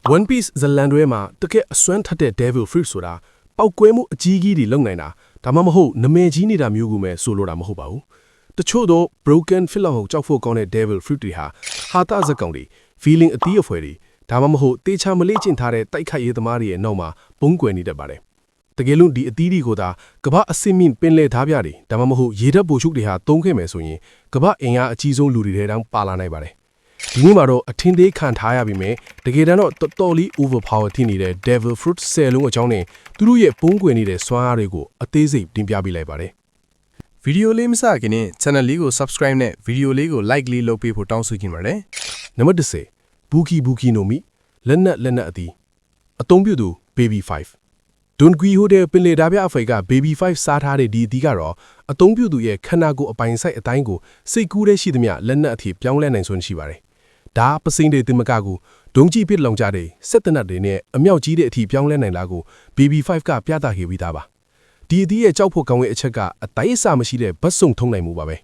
One Piece ဇလန်တွဲမှာတကယ်အစွမ်းထက်တဲ့ Devil Fruit ဆိုတာပောက်ကွဲမှုအကြီးကြီးတွေလုံနိုင်တာဒါမှမဟုတ်နမဲကြီးနေတာမျိုးကိုပဲဆိုလိုတာမဟုတ်ပါဘူးတချို့တော့ broken fill လောက်ကြောက်ဖို့ကောင်းတဲ့ Devil Fruit တွေဟာတာဇက်ကောင်တွေ feeling အတီးအဖွဲတွေဒါမှမဟုတ်တေချာမလေးကျင်ထားတဲ့တိုက်ခိုက်ရေးသမားတွေရဲ့နောက်မှာပုံကွယ်နေတတ်ပါတယ်တကယ်လို့ဒီအတီးတွေကိုသာကမ္ဘာအစင်းမြင့်ပင်လယ်သားပြတွေဒါမှမဟုတ်ရေတပ်ပိုချုပ်တွေဟာတုံးခဲ့မယ်ဆိုရင်ကမ္ဘာအင်အားအကြီးဆုံးလူတွေထဲတောင်ပါလာနိုင်ပါတယ်ဒီနေ့မှာတော့အထင်သေးခံထားရပြီမဲ့တကယ်တမ်းတော့တော်တော်လေး overpower ဖြစ်နေတဲ့ Devil Fruit 10လုံးအကြောင်းနဲ့သူတို့ရဲ့ပုံကွယ်နေတဲ့စွမ်းအားတွေကိုအသေးစိတ်တင်ပြပေးလိုက်ပါတယ်ဗီဒီယိုလေးမစခင်နဲ့ channel လေးကို subscribe နဲ့ဗီဒီယိုလေးကို like လေးလုပ်ပေးဖို့တောင်းဆိုချင်ပါတယ်နံပါတ်10 Buki no Mi လက်နက်အသည်အသုံးပြုသူ Baby 5 Don't Gui ဟိုတဲ့ပင်လေဒါပြအဖေက Baby 5စားထားတဲ့ဒီအသီးကတော့အသုံးပြုသူရဲ့ခန္ဓာကိုယ်အပိုင်ဆိုင်အတိုင်းကိုစိတ်ကူးတဲ့ရှိသမျှလက်နက်အထိပြောင်းလဲနိုင်စွမ်းရှိပါတယ်ဒါပစိမ့်တဲ့တင်မကကူဒုံကြီးပစ်လောင်ကြတဲ့စက်တနတ်တွေနဲ့အမြောက်ကြီးတဲ့အထိပြောင်းလဲနိုင်လာကို BB5 ကပြသခဲ့ပြီးသားပါဒီအသီးရဲ့ကြောက်ဖို့ကောင်းတဲ့အချက်ကအတိုင်းအဆမရှိတဲ့ဘတ်စုံထုံးနိုင်မှုပါပဲ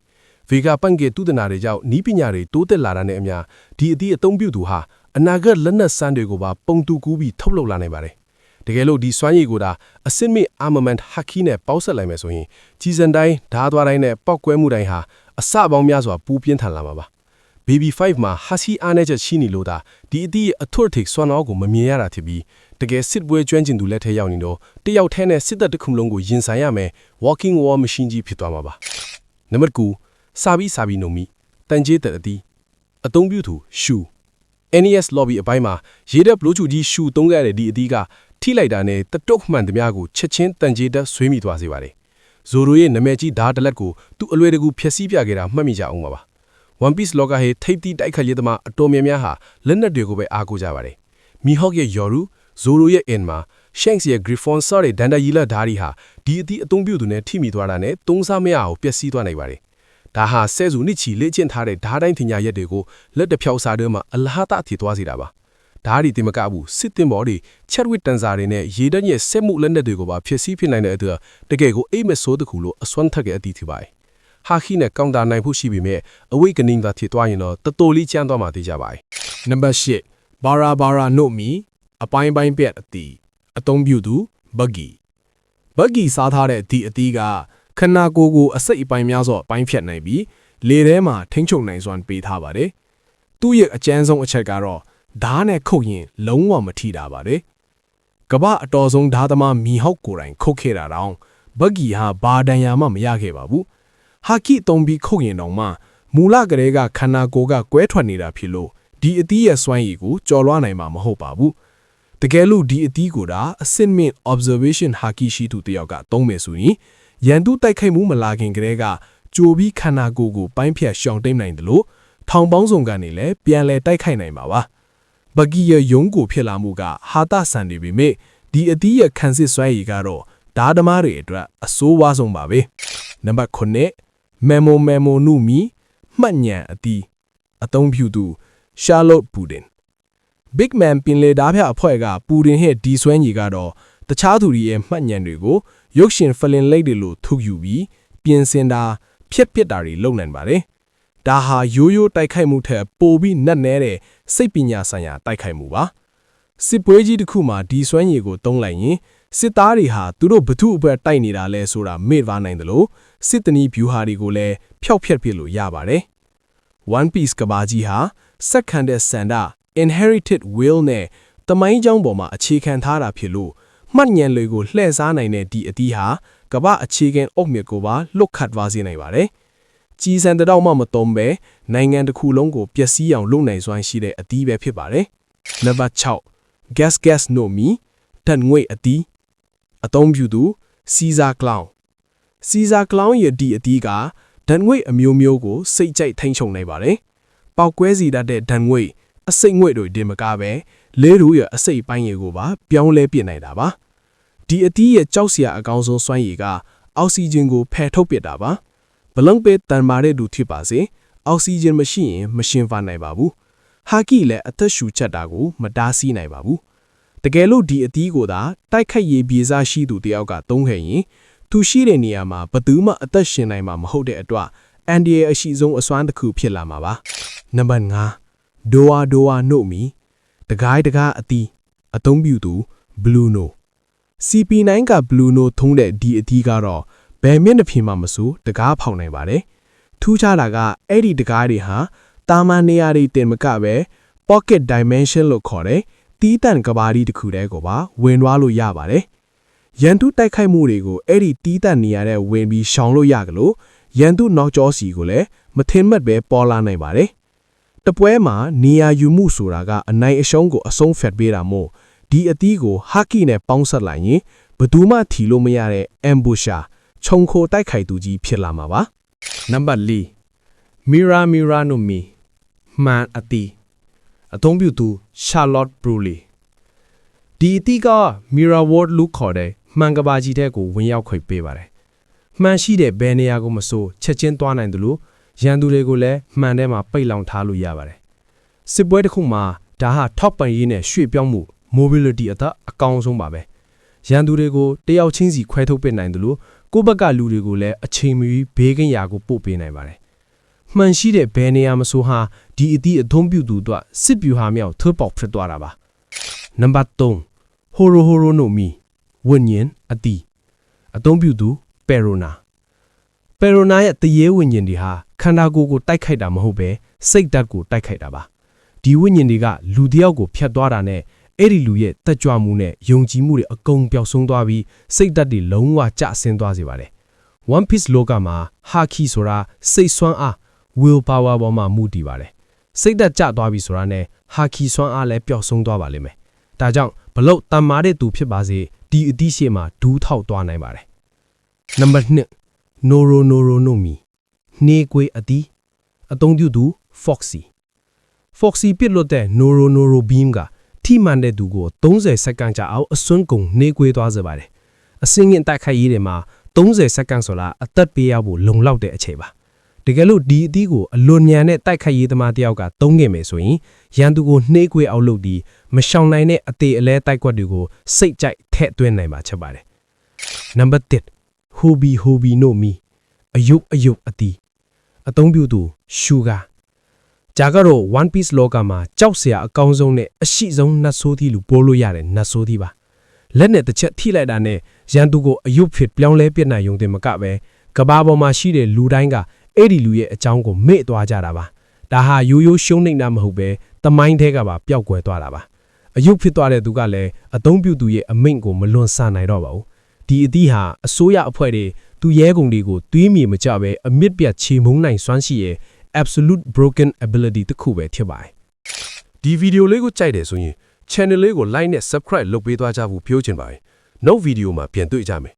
ဗေဂါပန့်ကေတုဒနာတွေကြောင့်နီးပညာတွေတိုးတက်လာတာနဲ့အမျှဒီအသီးအသုံးပြုသူဟာအနာဂတ်လက်နက်စမ်းတွေကိုပါပုံတူကူးပြီးထုတ်လုပ်လာနိုင်ပါတယ်တကယ်လို့ဒီစွမ်းရည်ကိုဒါအစစ်မြစ် armament haki နဲ့ပေါက်ဆက်လိုက်မယ်ဆိုရင်ကြီးစံတိုင်းဓားသွားတိုင်းနဲ့ပောက်ကွဲမှုတိုင်းဟာအစပေါင်းများစွာပူပြင်းထန်လာမှာပါBB5 မှာဟာစီအားနဲ့ချက်ရှိနေလို့ဒါဒီအသီးရဲ့အထွတ်ထိပ်စွမ်းအားကိုမမြင်ရတာဖြစ်ပြီးတကယ်စစ်ပွဲကျွမ်းကျင်သူလက်ထဲရောက်နေတော့တယောက်ထဲနဲ့စစ်တပ်တစ်ခုလုံးကိုရင်ဆိုင်ရမယ် walking war machine ကြီးဖြစ်သွားမှာပါနံပါတ်9စာဘီနိုမီတန်ကျေးတဲ့အသီးအသုံးပြုသူရှူ NES lobby အပိုင်းမှာရေတပ်ဘလို့ချူကြီးရှူသုံးခဲ့တဲ့ဒီအသီးကထိလိုက်တာနဲ့တတုတ်မှန်သမျှကိုချက်ချင်းတန်ကျေးတက်ဆွေးမိသွားစေပါတယ်ဇိုရိုရဲ့နာမည်ကြီးဓာတ်တလက်ကိုသူ့အလွယ်တကူဖျက်ဆီးပြခဲ့တာမှတ်မိကြအောင်ပါOne Piece လောကဟေထိပ်တီးတိုက်ခတ်ရေးသမားအတော်များများဟာလက်နက်တွေကိုပဲအားကိုးကြပါတယ်။မီဟော့ရဲ့ Yoru, Zoro ရဲ့ Enma, Shanks ရဲ့ Griffon စတဲ့ဒန်ဒါရီလာဓာရီဟာဒီအသီးအသုံးပြုသူနဲ့ထိမိသွားတာနဲ့သုံးစားမရအောင်ပျက်စီးသွားနိုင်ပါတယ်။ဒါဟာဆဲစုနှစ်ချီလေ့ကျင့်ထားတဲ့ဓာတိုင်းထင်ညာရက်တွေကိုလက်တဖြောက်စားတွေမှာအလဟတာအထိသွားစေတာပါ။ဓာရီတင်မကဘူးစစ်တင်ဘော်တွေချက်ဝစ်တန်စာတွေနဲ့ရေတန်းရဲ့စက်မှုလက်နက်တွေကိုပါဖျက်ဆီးဖြစ်နိုင်တဲ့အတွက်တကယ်ကိုအိမ်မဆိုးတခုလို့အစွမ်းထက်တဲ့အသီးဖြစ်ပါတယ်ဟာခီနဲ့ကောင်တာနိုင်ဖို့ရှိပြီမဲ့အဝိကနင်းသာဖြစ်သွားရင်တော့တတိုလေးကျန်းသွားမှသိကြပါ යි နံပါတ်10ဘာရာနိုမီအပိုင်းပြက်အသီးအသုံးပြုသူဘဂီစားထားတဲ့ဒီအသီးကခန္ဓာကိုယ်ကိုအစိတ်အပိုင်းများစွာပိုင်းဖြတ်နိုင်ပြီးလေထဲမှာထိန်းချုပ်နိုင်စွမ်းပေးထားပါတယ်သူ့ရဲ့အကျန်းဆုံးအချက်ကတော့ဓားနဲ့ခုတ်ရင်လုံးဝမထိတာပါတယ်ကမ္ဘာအတော်ဆုံးဓားသမားမီဟောက်ကိုယ်တိုင်ခုတ်ခဲ့တာတောင်ဘဂီဟာဘာဒဏ်ရာမှမရခဲ့ပါဘူးဟာကီတုံးပြီးခုတ်ရင်တော့မှမူလကလေးကခန္ဓာကိုယ်ကကွဲထွက်နေတာဖြစ်လို့ဒီအသီးရဲ့စွမ်းရည်ကိုကြော်လွှားနိုင်မှာမဟုတ်ပါဘူးတကယ်လို့ဒီအသီးကိုဒါအစစ်မြင့် observation ဟာကီရှိသူတယောက်ကသုံးမယ်ဆိုရင်ရန်သူတိုက်ခိုက်မှုမလာခင်ကတည်းကကြိုပြီးခန္ဓာကိုယ်ကိုပိုင်းဖြတ်ရှောင်တိမ်နိုင်တယ်လို့ထောင်ပေါင်းစုံကနေလည်းပြန်လဲတိုက်ခိုက်နိုင်ပါပါဘဂီရဲ့ယုံကိုဖြစ်လာမှုကဟာတဆန်နေပေမဲ့ဒီအသီးရဲ့ခံစစ်စွမ်းရည်ကတော့ဓာတ်သမားတွေအတွက်အဆိုးဝါးဆုံးပါပဲနံပါတ်9မေမိုနုမီမှတ်ညံအသီးအသုံးပြုသူ Charlotte Pudin Big Man ပင်လေဓာပြအဖွဲ့ကပူဒင်ရဲ့ဒီစွမ်းရည်ကတော့တခြားသူတွေရဲ့မှတ်ညံတွေကိုရုပ်ရှင်ဖလင်လိတ်တွေလိုထုတ်ယူပြီးပြင်ဆင်တာဖျက်ပစ်တာတွေလုပ်နိုင်ပါတယ်ဒါဟာရိုးတိုက်ခိုက်မှုထက်ပိုပြီးနက်နဲတဲ့စိတ်ပညာဆိုင်ရာတိုက်ခိုက်မှုပါစစ်ပွဲကြီးတစ်ခုမှာဒီစွမ်းရည်ကိုသုံးလိုက်ရင်စစ်သားတွေဟာသူတို့ဘသူ့အဘက်တိုက်နေတာလဲဆိုတာမေ့သွားနိုင်တယ်လို့စစ်တနီးဗျူဟာတွေကိုလည်းဖျောက်ဖျက်ပြလို့ရပါတယ်။ One Piece ကဘာကြီးဟာစက်ခံတဲ့ဆန္ဒ inherited will နဲ့တမိုင်းကြောင်းပေါ်မှာအခြေခံထားတာဖြစ်လို့မှတ်ဉာဏ်တွေကိုလှည့်စားနိုင်တဲ့ဒီအသီးဟာကဘာအခြေခံအုတ်မြစ်ကိုပါလွတ်ခတ်သွားစေနိုင်ပါတယ်။ကြီးစံတောက်မှမတုံးပဲနိုင်ငံတစ်ခုလုံးကိုပျက်စီးအောင်လုပ်နိုင်စွမ်းရှိတဲ့အသီးပဲဖြစ်ပါတယ်။နံပါတ်6 gas no mi ဓာတ်ငွေ့အသီးအသုံးပြုသူ Caesar Clown ရဲ့ဒီအသီးကဓာတ်ငွေ့အမျိုးမျိုးကိုစိတ်ကြိုက်ထိန်းချုပ်နိုင်ပါတယ်။ပောက်ကွဲစီတတ်တဲ့ဓာတ်ငွေ့အစိတ်ငွေ့တွေတင်မကပဲလဲရူရဲ့အစိတ်ပိုင်းတွေကိုပါပြောင်းလဲပြစ်နိုင်တာပါ။ဒီအသီးရဲ့ကြောက်စရာအကောင်းဆုံးစွမ်းရည်ကအောက်ဆီဂျင်ကိုဖယ်ထုတ်ပစ်တာပါ။ဘလုံပဲတန်မာတဲ့သူဖြစ်ပါစေအောက်ဆီဂျင်မရှိရင်မရှင်ဖာနိုင်ပါဘူး။ဟာကီလည်းအသက်ရှူချက်တာကိုမတားဆီးနိုင်ပါဘူး။တကယ်လို့ဒီအသီးကိုသာတိုက်ခိုက်ရေးပြေစားရှိသူတယောက်ကသုံးခဲ့ရင်သူရှိတဲ့နေရာမှာဘသူမှအသက်ရှင်နိုင်မှာမဟုတ်တဲ့အတွက်အန်ဒီရဲ့အရှိဆုံးအစွမ်းတစ်ခုဖြစ်လာမှာပါနံပါတ်5ဒိုဝါနိုမီ တကိုင်းတကားအတီးအသုံးပြုသူ Blue No CP9 က Blue No ထုံးတဲ့ဒီအတီးကတော့ဘယ်မျက်နှာပြင်မှာမဆိုတကားဖောက်နိုင်ပါတယ်ထူးခြားတာကအဲ့ဒီတကားတွေဟာတာမန်နေရာတွေတင်မကပဲ pocket dimension လို့ခေါ်တဲ့တီးတန့်ကဘာဒီတစ်ခုတည်းကိုပါဝင်သွားလို့ရပါတယ်ရန်သူတိုက်ခိုက်မှုတွေကိုအဲ့ဒီတီးတန့်နေရာတဲ့ဝင်ပြီးရှောင်လို့ရကြလို့ရန်သူနောက်ကျောစီကိုလည်းမထင်မှတ်ပဲပေါ်လာနိုင်ပါတယ်တပွဲမှာနေရာယူမှုဆိုတာကအနိုင်အရှုံးကိုအဆုံးဖြတ်ပေးတာမို့ဒီအသီးကိုဟာကီနဲ့ပေါင်းဆက်လိုက်ရင်ဘယ်သူမှထီလို့မရတဲ့ ambusher ခြုံခိုတိုက်ခိုက်သူကြီးဖြစ်လာမှာပါနံပါတ်4 Mira Mira no Mi မှန်အသီးအသုံးပြုသူ Charlotte Bruley ဒီအသီးက Mira World လို့ခေါ်တဲ့မှန်ကဘာကြီးတဲ့ကိုဝင်ရောက်ခွင့်ပေးပါတယ်မှန်ရှိတဲ့ဘယ်နေရာကိုမဆိုချက်ချင်းသွားနိုင်တယ်လို့ရန်သူတွေကိုလည်းမှန်ထဲမှာပိတ်လောင်ထားလို့ရပါတယ်စစ်ပွဲတစ်ခုမှာဒါဟာထောက်ပံ့ရေးနဲ့ရွှေ့ပြောင်းမှု mobility အကောင်းဆုံးပါပဲရန်သူတွေကိုတယောက်ချင်းစီခွဲထုတ်ပစ်နိုင်တယ်လို့ကိုယ့်ဘက်ကလူတွေကိုလည်းအချိန်မီဘေးကင်းရာကိုပို့ပေးနိုင်ပါတယ်မှန်ရှိတဲ့ဘယ်နေရာမဆိုဟာဒီအသည့်အသုံးပြုသူတို့စစ်ဗျူဟာမြောက်ထွတ်ပေါက်ဖြစ်သွားတာပါနံပါတ်3 Horo Horo no Mi ဝိညာဉ်အသည့်အသုံးပြုသူ Perona ရဲ့တရေဝိညာဉ်တွေဟာခန္ဓာကိုယ်ကိုတိုက်ခိုက်တာမဟုတ်ပဲစိတ်ဓာတ်ကိုတိုက်ခိုက်တာပါဒီဝိညာဉ်တွေကလူတစ်ယောက်ကိုဖျက်သွားတာနဲ့အဲ့ဒီလူရဲ့တက်ကြွမှုနဲ့ယုံကြည်မှုတွေအကုန်ပျောက်ဆုံးသွားပြီးစိတ်ဓာတ်တွေလုံးဝကျဆင်းသွားစေပါတယ် One Piece လောကမှာ Haki ဆိုတာစိတ်ဆွမ်းအား will power ပေါ်မှာမူတည်ပါတယ်စိတ်ဓာတ်ကျသွားပြီဆိုတာနဲ့ Haki ဆွမ်းအားလည်းပျောက်ဆုံးသွားပါလိမ့်မယ်ဒါကြောင့်ဘလို့တန်မာတဲ့သူဖြစ်ပါစေဒီအသည့်ရှေ့မှာဒူးထောက်သွားနိုင်ပါတယ်နံပါတ်2 Noro Noro no Mi နှေးကွေးအသည့်အသုံးပြုသူ Foxy ပစ်လွတ်တဲ့ Noro Noro beam ကထိမှန်တဲ့သူကို30စက္ကန့်ကြာအောင်အစွန်းကုန်နှေးကွေးသွားစေပါတယ်အစင်းရင်တိုက်ခိုက်ရေးတွေမှာ30စက္ကန့်ဆိုတာအသက်ပေးရဖို့လုံလောက်တဲ့အချိန်ပါတကယ်လို့ဒီအသီးကိုအလွန်ညံတဲ့တိုက်ခိုက်ရေးသမားတယောက်ကသုံးခဲ့မယ်ဆိုရင်ရန်သူကိုနှေးကွေးအောင်လုပ်ပြီးမရှောင်နိုင်တဲ့အသေးအလဲတိုက်ကွက်တွေကိုစိတ်ကြိုက်ထည့်သွင်းနိုင်မှာချက်ပါတယ်နံပါတ်1 Hobi no Mi အယုတ်အသီးအသုံးပြုသူ Sugarဂျာကတော့ One Piece လောကမှာကြောက်စရာအကောင်းဆုံးနဲ့အရှိဆုံးနတ်ဆိုးသီးလို့ပို့လို့ရတဲ့နတ်ဆိုးသီးပါလက်နဲ့တစ်ချက်ထိလိုက်တာနဲ့ရန်သူကိုအယုတ်ဖြစ်ပြောင်းလဲပြစ်နိုင်ုံတင်မကပဲကဘာပေါ်မှာရှိတဲ့လူတိုင်းကအဲ့ဒီလူရဲ့အကြောင်းကိုမေ့သွားကြတာပါဒါဟာရိုးရိုးရှုံးနေတာမဟုတ်ပဲတမိုင်းထဲကပါပျောက်ကွယ်သွားတာပါအယုတ်ဖြစ်သွားတဲ့သူကလည်းအသုံးပြုသူရဲ့အမိန့်ကိုမလွန်ဆန်နိုင်တော့ပါဘူးဒီအသီးဟာအစိုးရအဖွဲ့တွေသူရဲကုန်တွေကိုတွေးမြေမကြပဲအမြင့်ပြတ်ချေမှုန်းနိုင်စွမ်းရှိရဲ့absolute broken ability တခုပဲဖြစ်ပါတယ်ဒီဗီဒီယိုလေးကိုကြိုက်တယ်ဆိုရင် channel လေးကို like နဲ့ subscribe လုပ်ပေးသွားကြဖို့ပြောချင်ပါတယ်နောက်ဗီဒီယိုမှာပြန်တွေ့ကြမယ်